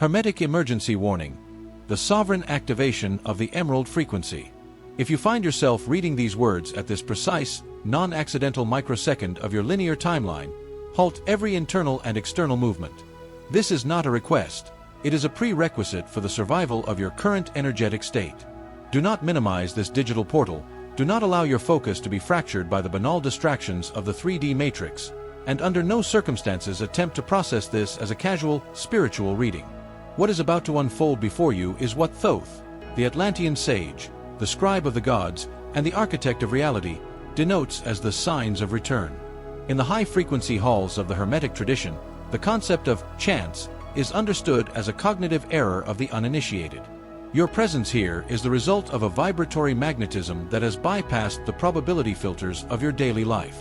Hermetic emergency warning. The sovereign activation of the emerald frequency. If you find yourself reading these words at this precise, non-accidental microsecond of your linear timeline, halt every internal and external movement. This is not a request. It is a prerequisite for the survival of your current energetic state. Do not minimize this digital portal. Do not allow your focus to be fractured by the banal distractions of the 3D matrix, and under no circumstances attempt to process this as a casual, spiritual reading. What is about to unfold before you is what Thoth, the Atlantean sage, the scribe of the gods, and the architect of reality, denotes as the signs of return. In the high-frequency halls of the Hermetic tradition, the concept of chance is understood as a cognitive error of the uninitiated. Your presence here is the result of a vibratory magnetism that has bypassed the probability filters of your daily life.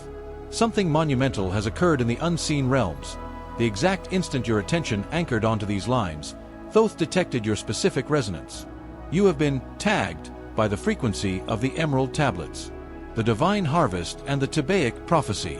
Something monumental has occurred in the unseen realms. The exact instant your attention anchored onto these lines, Thoth detected your specific resonance. You have been tagged by the frequency of the emerald tablets, the divine harvest, and the Tebaic prophecy.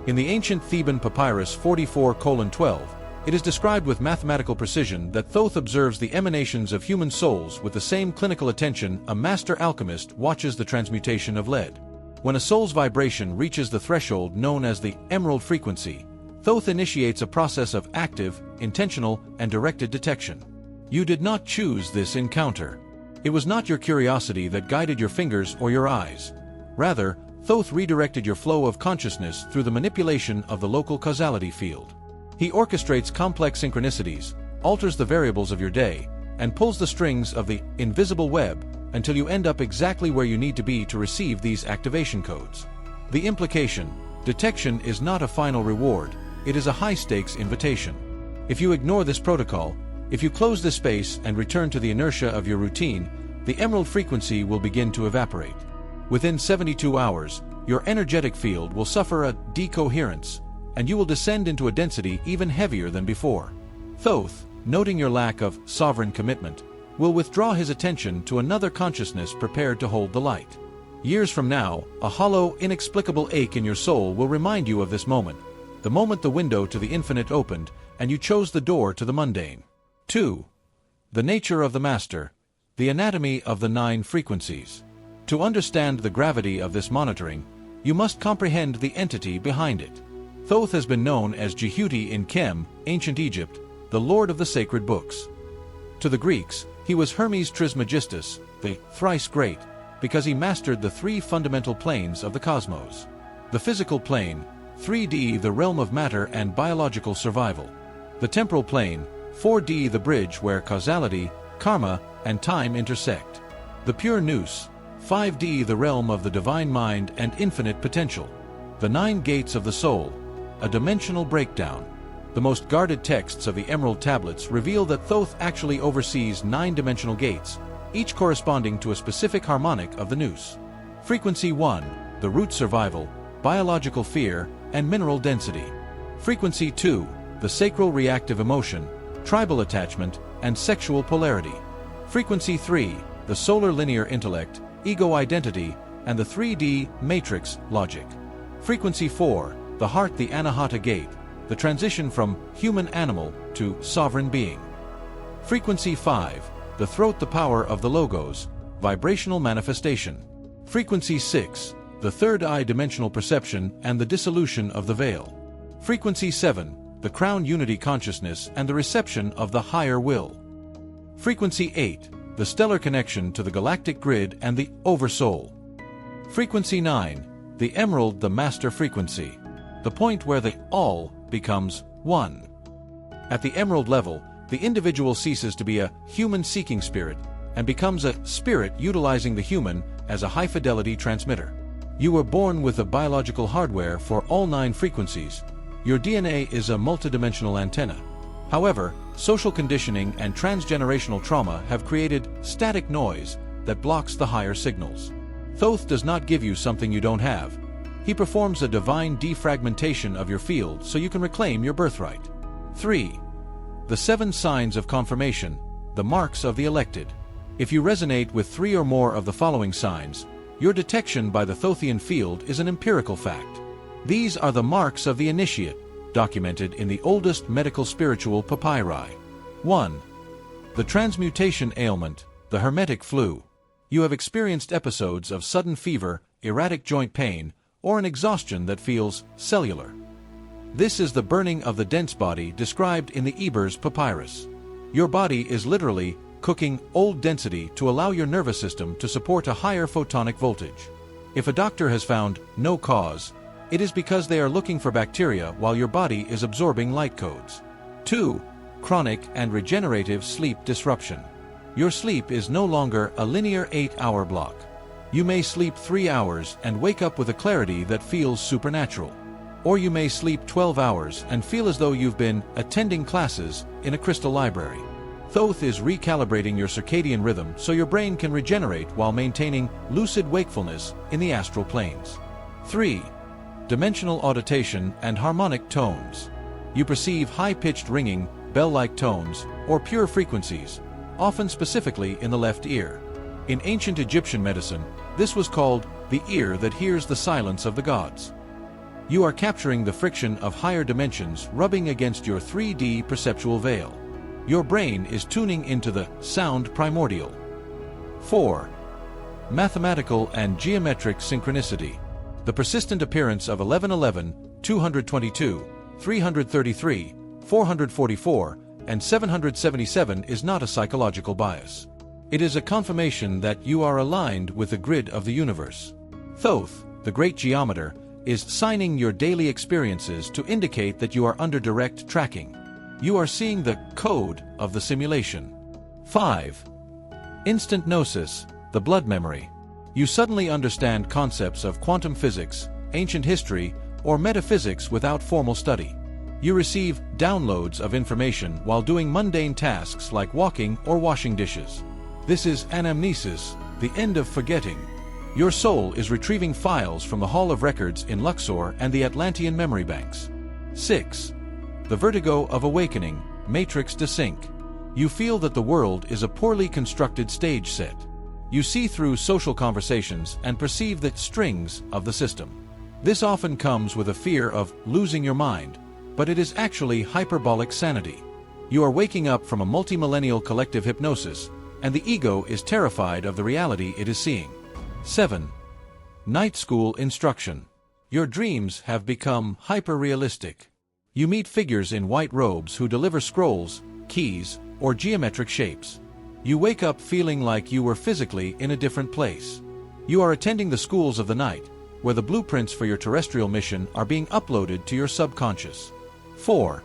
In the ancient Theban papyrus 44:12, it is described with mathematical precision that Thoth observes the emanations of human souls with the same clinical attention a master alchemist watches the transmutation of lead. When a soul's vibration reaches the threshold known as the emerald frequency, Thoth initiates a process of active, intentional, and directed detection. You did not choose this encounter. It was not your curiosity that guided your fingers or your eyes. Rather, Thoth redirected your flow of consciousness through the manipulation of the local causality field. He orchestrates complex synchronicities, alters the variables of your day, and pulls the strings of the invisible web until you end up exactly where you need to be to receive these activation codes. The implication: detection is not a final reward, it is a high-stakes invitation. If you ignore this protocol, if you close this space and return to the inertia of your routine, the emerald frequency will begin to evaporate. Within 72 hours, your energetic field will suffer a decoherence, and you will descend into a density even heavier than before. Thoth, noting your lack of sovereign commitment, will withdraw his attention to another consciousness prepared to hold the light. Years from now, a hollow, inexplicable ache in your soul will remind you of this moment, the moment the window to the infinite opened, and you chose the door to the mundane. 2. The nature of the master, the anatomy of the 9 frequencies. To understand the gravity of this monitoring, you must comprehend the entity behind it. Thoth has been known as Jehuti in Kem, ancient Egypt, the lord of the sacred books. To the Greeks, he was Hermes Trismegistus, the thrice great, because he mastered the 3 fundamental planes of the cosmos. The physical plane, 3D, the realm of matter and biological survival. The temporal plane, 4D, the bridge where causality, karma, and time intersect. The pure nous, 5D, the realm of the divine mind and infinite potential. The 9 gates of the soul, a dimensional breakdown. The most guarded texts of the Emerald Tablets reveal that Thoth actually oversees 9 dimensional gates, each corresponding to a specific harmonic of the nous. Frequency 1, the root survival, biological fear, and mineral density. Frequency 2, the sacral reactive emotion, tribal attachment, and sexual polarity. Frequency 3, the solar linear intellect, ego identity, and the 3D matrix logic. Frequency 4, the heart, the anahata gate, the transition from human-animal to sovereign being. Frequency 5, the throat, the power of the logos, vibrational manifestation. Frequency 6, the third eye, dimensional perception and the dissolution of the veil. Frequency 7, the crown, unity consciousness and the reception of the higher will. Frequency 8, the stellar connection to the galactic grid and the oversoul. Frequency 9, the emerald, the master frequency, the point where the all becomes one. At the emerald level, the individual ceases to be a human-seeking spirit and becomes a spirit utilizing the human as a high-fidelity transmitter. You were born with the biological hardware for all 9 frequencies. Your DNA is a multidimensional antenna. However, social conditioning and transgenerational trauma have created static noise that blocks the higher signals. Thoth does not give you something you don't have. He performs a divine defragmentation of your field so you can reclaim your birthright. 3. The 7 signs of confirmation, the marks of the elected. If you resonate with 3 or more of the following signs, your detection by the Thothian field is an empirical fact. These are the marks of the initiate, documented in the oldest medical spiritual papyri. 1. The transmutation ailment, the hermetic flu. You have experienced episodes of sudden fever, erratic joint pain, or an exhaustion that feels cellular. This is the burning of the dense body described in the Ebers Papyrus. Your body is literally cooking old density to allow your nervous system to support a higher photonic voltage. If a doctor has found no cause, it is because they are looking for bacteria while your body is absorbing light codes. 2. Chronic and regenerative sleep disruption. Your sleep is no longer a linear 8-hour block. You may sleep 3 hours and wake up with a clarity that feels supernatural. Or you may sleep 12 hours and feel as though you've been attending classes in a crystal library. Thoth is recalibrating your circadian rhythm so your brain can regenerate while maintaining lucid wakefulness in the astral planes. 3. Dimensional auditation and harmonic tones. You perceive high-pitched ringing, bell-like tones, or pure frequencies, often specifically in the left ear. In ancient Egyptian medicine, this was called the ear that hears the silence of the gods. You are capturing the friction of higher dimensions rubbing against your 3D perceptual veil. Your brain is tuning into the sound primordial. 4. Mathematical and geometric synchronicity. The persistent appearance of 1111, 222, 333, 444, and 777 is not a psychological bias. It is a confirmation that you are aligned with the grid of the universe. Thoth, the great geometer, is signing your daily experiences to indicate that you are under direct tracking. You are seeing the code of the simulation. 5. Instant gnosis, the blood memory. You suddenly understand concepts of quantum physics, ancient history, or metaphysics without formal study. You receive downloads of information while doing mundane tasks like walking or washing dishes. This is anamnesis, the end of forgetting. Your soul is retrieving files from the Hall of Records in Luxor and the Atlantean memory banks. 6. The vertigo of awakening, matrix desync. You feel that the world is a poorly constructed stage set. You see through social conversations and perceive the strings of the system. This often comes with a fear of losing your mind, but it is actually hyperbolic sanity. You are waking up from a multi-millennial collective hypnosis, and the ego is terrified of the reality it is seeing. 7. Night school instruction. Your dreams have become hyper-realistic. You meet figures in white robes who deliver scrolls, keys, or geometric shapes. You wake up feeling like you were physically in a different place. You are attending the schools of the night, where the blueprints for your terrestrial mission are being uploaded to your subconscious. 4.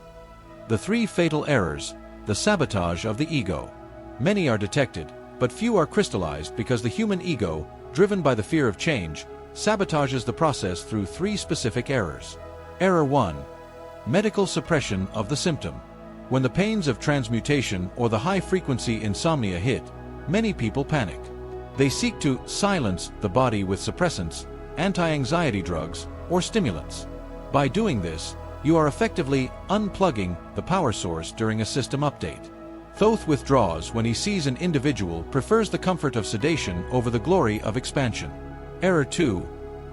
The 3 fatal errors, the sabotage of the ego. Many are detected, but few are crystallized because the human ego, driven by the fear of change, sabotages the process through 3 specific errors. Error 1. Medical suppression of the symptom. When the pains of transmutation or the high-frequency insomnia hit, many people panic. They seek to silence the body with suppressants, anti-anxiety drugs, or stimulants. By doing this, you are effectively unplugging the power source during a system update. Thoth withdraws when he sees an individual prefers the comfort of sedation over the glory of expansion. Error 2.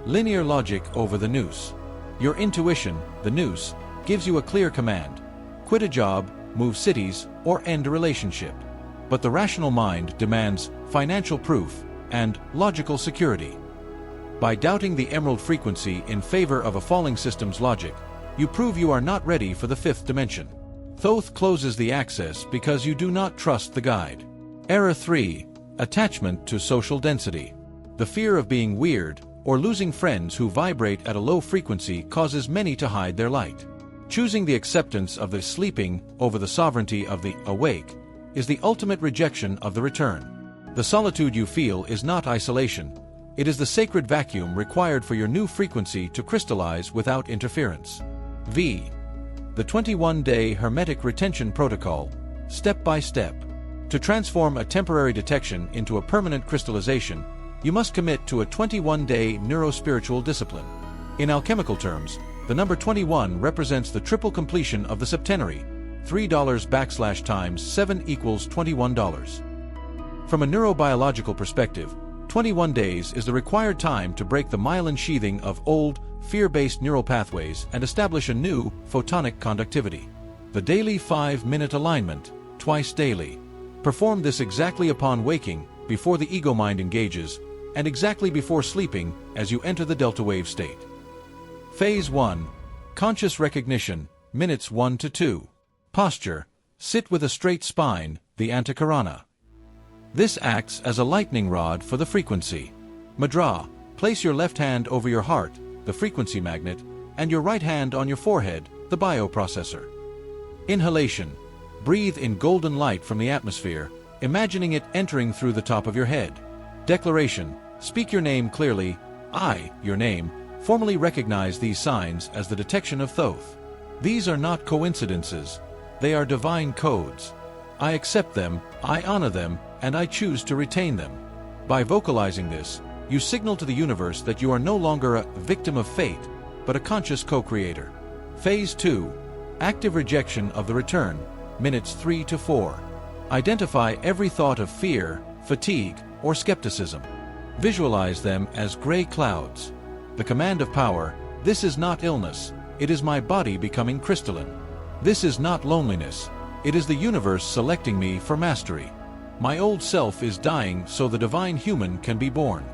Linear logic over the nous. Your intuition, the nous, gives you a clear command: quit a job, move cities, or end a relationship. But the rational mind demands financial proof and logical security. By doubting the emerald frequency in favor of a falling system's logic, you prove you are not ready for the 5th dimension. Thoth closes the access because you do not trust the guide. Error 3. Attachment to social density. The fear of being weird or losing friends who vibrate at a low frequency causes many to hide their light. Choosing the acceptance of the sleeping over the sovereignty of the awake is the ultimate rejection of the return. The solitude you feel is not isolation. It is the sacred vacuum required for your new frequency to crystallize without interference. V. The 21-day Hermetic Retention Protocol, step by step. To transform a temporary detection into a permanent crystallization, you must commit to a 21-day neurospiritual discipline. In alchemical terms, the number 21 represents the triple completion of the septenary, $3 times 7 equals $21. From a neurobiological perspective, 21 days is the required time to break the myelin sheathing of old, fear-based neural pathways and establish a new, photonic conductivity. The daily 5-minute alignment, twice daily. Perform this exactly upon waking, before the ego mind engages, and exactly before sleeping as you enter the delta wave state. Phase 1. Conscious recognition, minutes 1 to 2. Posture. Sit with a straight spine, the Antakarana. This acts as a lightning rod for the frequency. Mudra. Place your left hand over your heart, the frequency magnet, and your right hand on your forehead, the bioprocessor. Inhalation. Breathe in golden light from the atmosphere, imagining it entering through the top of your head. Declaration. Speak your name clearly. I, your name, formally recognize these signs as the detection of Thoth. These are not coincidences. They are divine codes. I accept them, I honor them, and I choose to retain them. By vocalizing this, you signal to the universe that you are no longer a victim of fate, but a conscious co-creator. Phase 2. Active rejection of the return, minutes 3 to 4. Identify every thought of fear, fatigue, or skepticism. Visualize them as gray clouds. The command of power. This is not illness, it is my body becoming crystalline. This is not loneliness, it is the universe selecting me for mastery. My old self is dying so the divine human can be born.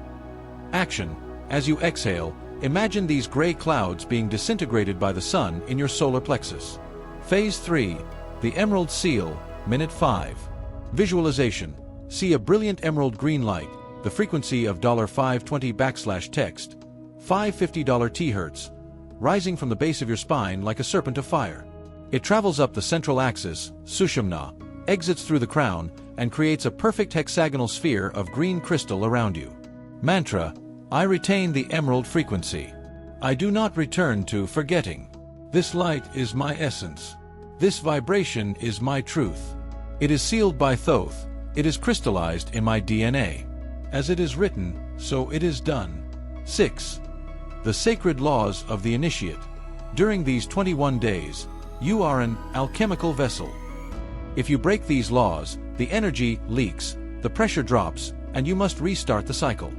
Action. As you exhale, imagine these gray clouds being disintegrated by the sun in your solar plexus. Phase 3. The Emerald Seal, minute 5. Visualization. See a brilliant emerald green light, the frequency of $520 $550 T-Hertz, rising from the base of your spine like a serpent of fire. It travels up the central axis, Sushumna, exits through the crown, and creates a perfect hexagonal sphere of green crystal around you. Mantra. I retain the emerald frequency. I do not return to forgetting. This light is my essence. This vibration is my truth. It is sealed by Thoth. It is crystallized in my DNA. As it is written, so it is done. 6. The sacred laws of the initiate. During these 21 days, you are an alchemical vessel. If you break these laws, the energy leaks, the pressure drops, and you must restart the cycle.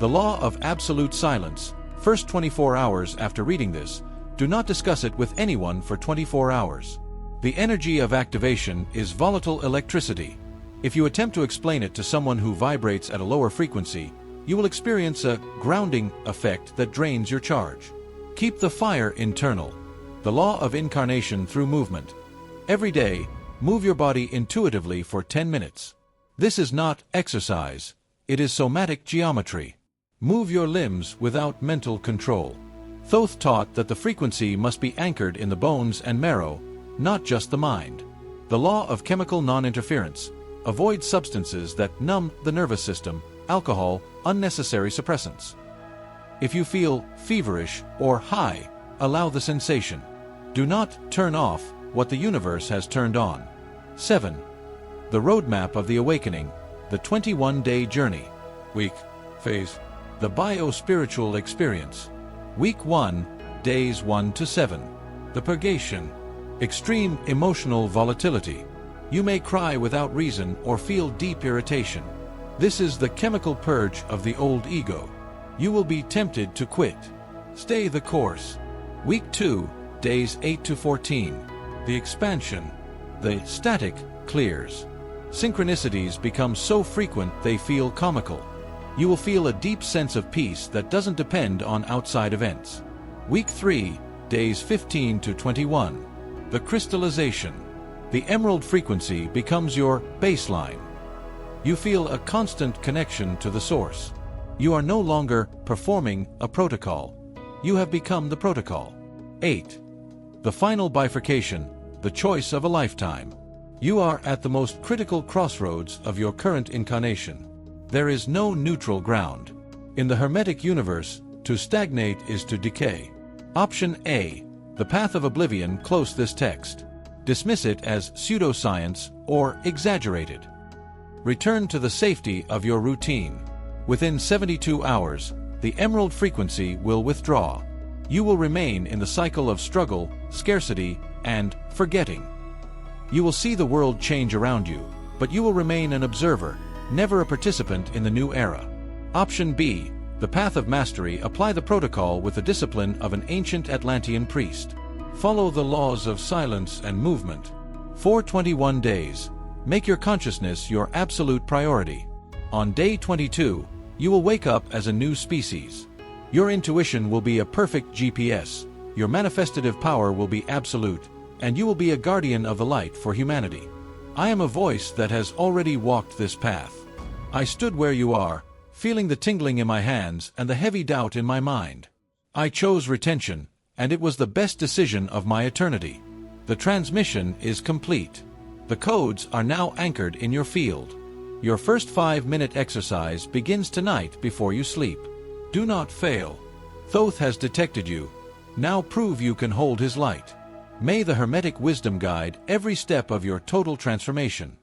The law of absolute silence. First 24 hours after reading this, do not discuss it with anyone for 24 hours. The energy of activation is volatile electricity. If you attempt to explain it to someone who vibrates at a lower frequency, you will experience a grounding effect that drains your charge. Keep the fire internal. The law of incarnation through movement. Every day, move your body intuitively for 10 minutes. This is not exercise, it is somatic geometry. Move your limbs without mental control. Thoth taught that the frequency must be anchored in the bones and marrow, not just the mind. The law of chemical non-interference. Avoid substances that numb the nervous system, alcohol, unnecessary suppressants. If you feel feverish or high, allow the sensation. Do not turn off what the universe has turned on. 7. The roadmap of the awakening, the 21-day journey. Week, phase. The bio-spiritual experience. Week 1, days 1 to 7. The purgation. Extreme emotional volatility. You may cry without reason or feel deep irritation. This is the chemical purge of the old ego. You will be tempted to quit. Stay the course. Week 2, days 8 to 14. The expansion. The static clears. Synchronicities become so frequent they feel comical. You will feel a deep sense of peace that doesn't depend on outside events. Week 3, days 15 to 21. The crystallization. The emerald frequency becomes your baseline. You feel a constant connection to the source. You are no longer performing a protocol. You have become the protocol. 8. The final bifurcation, the choice of a lifetime. You are at the most critical crossroads of your current incarnation. There is no neutral ground. In the Hermetic universe, to stagnate is to decay. Option A. The path of oblivion. Close this text. Dismiss it as pseudoscience or exaggerated. Return to the safety of your routine. Within 72 hours, the emerald frequency will withdraw. You will remain in the cycle of struggle, scarcity, and forgetting. You will see the world change around you, but you will remain an observer, never a participant in the new era. Option B. The path of mastery. Apply the protocol with the discipline of an ancient Atlantean priest. Follow the laws of silence and movement. For 21 days, Make your consciousness your absolute priority. On day 22, you will wake up as a new species. Your intuition will be a perfect GPS, your manifestative power will be absolute, and you will be a guardian of the light for humanity. I am a voice that has already walked this path. I stood where you are, feeling the tingling in my hands and the heavy doubt in my mind. I chose retention, and it was the best decision of my eternity. The transmission is complete. The codes are now anchored in your field. Your first 5-minute exercise begins tonight before you sleep. Do not fail. Thoth has detected you. Now prove you can hold his light. May the Hermetic wisdom guide every step of your total transformation.